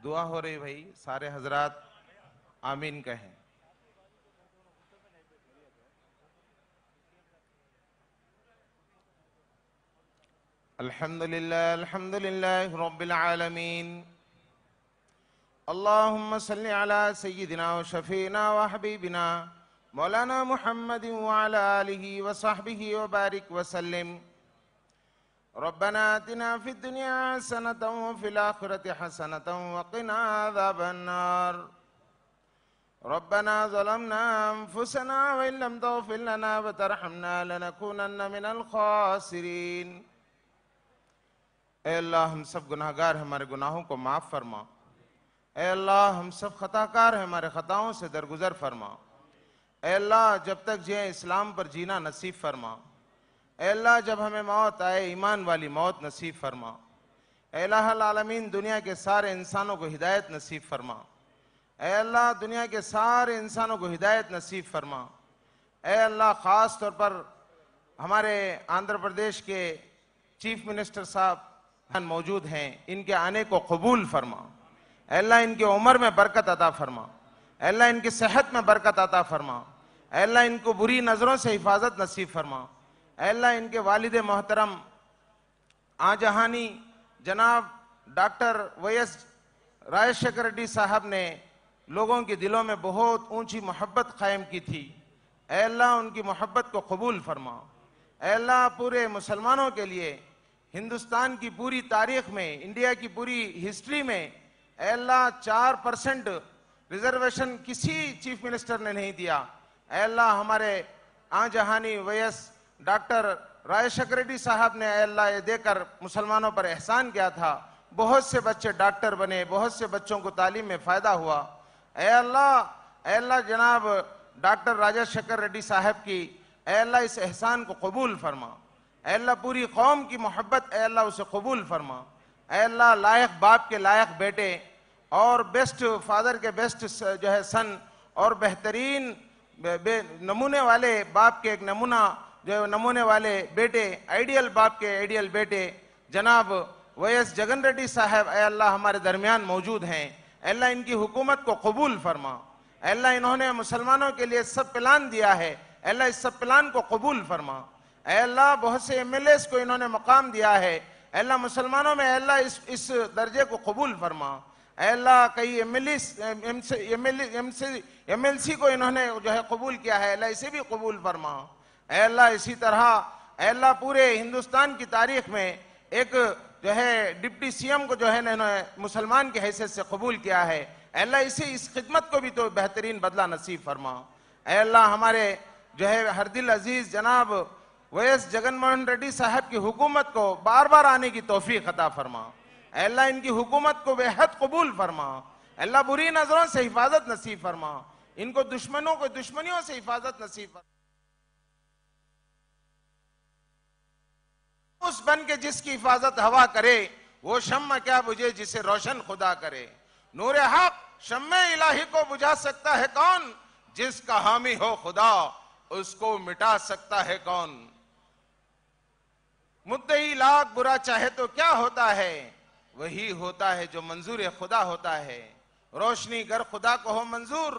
دعا ہو رہی بھائی، سارے حضرات آمین کہیں۔ الحمدللہ رب العالمین، اللہم صلی علی سیدنا و شفینا و حبیبنا مولانا محمد وعلی آلہ وصحبہ وبارک وسلم۔ ربنا آتنا فی الدنیا حسنة وفی الآخرة حسنة وقنا عذاب النار۔ ربنا ظلمنا انفسنا وإن لم تغفر لنا وترحمنا لنكونن من الخاسرین۔ اے اللہ ہم سب گناہگار ہیں، ہمارے گناہوں کو معاف فرما۔ اے اللہ ہم سب خطا کار ہیں، ہمارے خطاؤں سے درگزر فرما۔ اے اللہ جب تک جئیں اسلام پر جینا نصیب فرما۔ اے اللہ جب ہمیں موت آئے ایمان والی موت نصیب فرما۔ اے الہ العالمین دنیا کے سارے انسانوں کو ہدایت نصیب فرما۔ اے اللہ دنیا کے سارے انسانوں کو ہدایت نصیب فرما۔ اے اللہ خاص طور پر ہمارے آندھرا پردیش کے چیف منسٹر صاحب موجود ہیں، ان کے آنے کو قبول فرما۔ اے اللہ ان کی عمر میں برکت عطا فرما۔ اے اللہ ان کی صحت میں برکت عطا فرما۔ اے اللہ ان کو بری نظروں سے حفاظت نصیب فرما۔ اے اللہ ان کے والد محترم آجہانی جناب ڈاکٹر ویس راجشیکھر ریڈی صاحب نے لوگوں کے دلوں میں بہت اونچی محبت قائم کی تھی۔ اے اللہ ان کی محبت کو قبول فرما۔ اے اللہ پورے مسلمانوں کے لیے ہندوستان کی پوری تاریخ میں، انڈیا کی پوری ہسٹری میں اے اللہ 4% ریزرویشن کسی چیف منسٹر نے نہیں دیا۔ اے اللہ ہمارے آجہانی ویس ڈاکٹر راجشیکھر ریڈی صاحب نے اے اللہ یہ دے کر مسلمانوں پر احسان کیا تھا، بہت سے بچے ڈاکٹر بنے، بہت سے بچوں کو تعلیم میں فائدہ ہوا۔ اے اللہ جناب ڈاکٹر راجشیکھر ریڈی صاحب کی اے اللہ اس احسان کو قبول فرما۔ اے اللہ پوری قوم کی محبت اے اللہ اسے قبول فرما۔ اے اللہ لائق باپ کے لائق بیٹے اور بیسٹ فادر کے بیسٹ سن اور بہترین نمونے والے باپ کے ایک نمونے والے بیٹے، آئیڈیل باپ کے آئیڈیل بیٹے جناب ویس جگن ریڈی صاحب اے اللہ ہمارے درمیان موجود ہیں۔ اے اللہ ان کی حکومت کو قبول فرما۔ اے اللہ انہوں نے مسلمانوں کے لیے سب پلان دیا ہے، اے اللہ اس سب پلان کو قبول فرما۔ اے اللہ بہت سے MLAs کو انہوں نے مقام دیا ہے، اے اللہ مسلمانوں میں اے اللہ اس درجے کو قبول فرما۔ اے اللہ کئی MLC کو انہوں نے قبول کیا ہے، اے اللہ اسے بھی قبول فرما۔ اے اللہ اسی طرح اے اللہ پورے ہندوستان کی تاریخ میں ایک ڈپٹی CM کو انہوں نے مسلمان کی حیثیت سے قبول کیا ہے، اے اللہ اس خدمت کو بھی تو بہترین بدلہ نصیب فرما۔ اے اللہ ہمارے ہر دل عزیز جناب ویس جگن موہن ریڈی صاحب کی حکومت کو بار بار آنے کی توفیق عطا فرما۔ اے اللہ ان کی حکومت کو بے حد قبول فرما۔ اے اللہ بری نظروں سے حفاظت نصیب فرما، ان کو دشمنیوں سے حفاظت نصیب فرما۔ اس بن کے جس کی حفاظت ہوا کرے، وہ شمع کیا بجھے جسے روشن خدا کرے۔ نور حق شمع الہی کو بجھا سکتا ہے کون؟ جس کا حامی ہو خدا اس کو مٹا سکتا ہے کون؟ مدعی لاکھ برا چاہے تو کیا ہوتا ہے؟ وہی ہوتا ہے جو منظور خدا ہوتا ہے۔ روشنی گر خدا کو ہو منظور،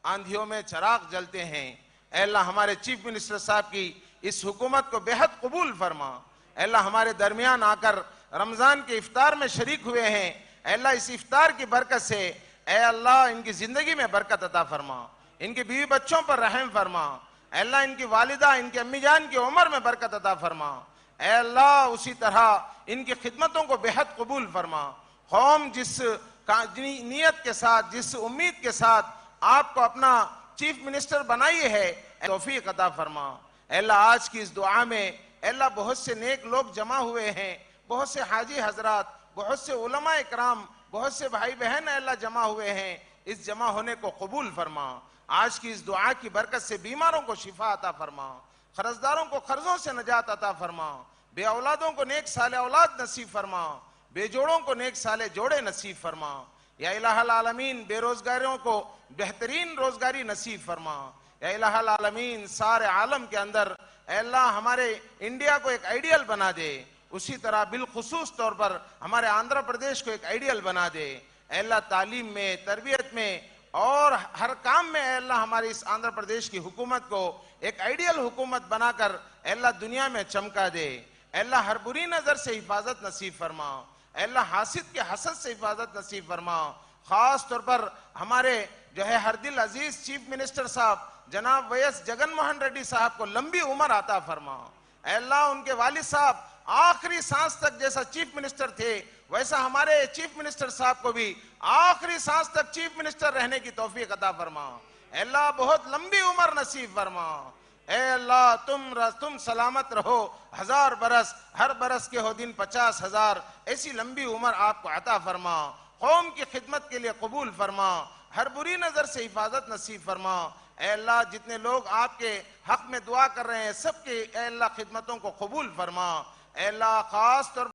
آندھیوں میں چراغ جلتے ہیں۔ اے اللہ ہمارے چیف منسٹر صاحب کی اس حکومت کو بے حد قبول فرما۔ اے اللہ ہمارے درمیان آ کر رمضان کے افطار میں شریک ہوئے ہیں، اے اللہ اس افطار کی برکت سے اے اللہ ان کی زندگی میں برکت عطا فرما، ان کے بیوی بچوں پر رحم فرما۔ اے اللہ ان کی والدہ، ان کی امی جان کی عمر میں برکت عطا فرما۔ اے اللہ اسی طرح ان کی خدمتوں کو بے حد قبول فرما۔ قوم جس نیت کے ساتھ، جس امید کے ساتھ آپ کو اپنا چیف منسٹر بنائی ہے، توفیق عطا فرما۔ اے اللہ آج کی اس دعا میں اے اللہ بہت سے نیک لوگ جمع ہوئے ہیں، بہت سے حاجی حضرات، بہت سے علماء اکرام، بہت سے بھائی بہن اے اللہ جمع ہوئے ہیں، اس جمع ہونے کو قبول فرما۔ آج کی اس دعا کی برکت سے بیماروں کو شفا عطا فرما، قرضداروں کو قرضوں سے نجات عطا فرما، بے اولادوں کو نیک صالح اولاد نصیب فرما، بے جوڑوں کو نیک صالح جوڑے نصیب فرما۔ یا الہ العالمین بے روزگاروں کو بہترین روزگاری نصیب فرما۔ یا الہ العالمین سارے عالم کے اندر اے اللہ ہمارے انڈیا کو ایک آئیڈیل بنا دے، اسی طرح بالخصوص طور پر ہمارے آندھرا پردیش کو ایک آئیڈیل بنا دے۔ اے اللہ تعلیم میں، تربیت میں اور ہر کام میں اے اللہ ہماری اس آندھرا پردیش کی حکومت کو ایک آئیڈیل حکومت بنا کر اے اللہ دنیا میں چمکا دے. اے اللہ ہر بری نظر سے حفاظت نصیب فرما. اے اللہ حاسد کے حسد سے حفاظت نصیب فرما. خاص طور پر ہمارے جو ہے ہر دل عزیز چیف منسٹر صاحب جناب ویس جگن موہن ریڈی صاحب کو لمبی عمر عطا فرما. اے اللہ ان کے والد صاحب آخری سانس تک جیسا چیف منسٹر تھے ویسا ہمارے چیف منسٹر صاحب کو بھی آخری سانس تک چیف منسٹر رہنے کی توفیق عطا فرما. اے اللہ بہت لمبی عمر نصیب فرما. اے اللہ تم سلامت رہو 1000 برس، ہر برس کے ہو دن 50,000، ایسی لمبی عمر آپ کو عطا فرما. قوم کی خدمت کے لیے قبول فرما. ہر بری نظر سے حفاظت نصیب فرما. اے اللہ جتنے لوگ آپ کے حق میں دعا کر رہے ہیں سب کے اے اللہ خدمتوں کو قبول فرما. اے اللہ خاص طور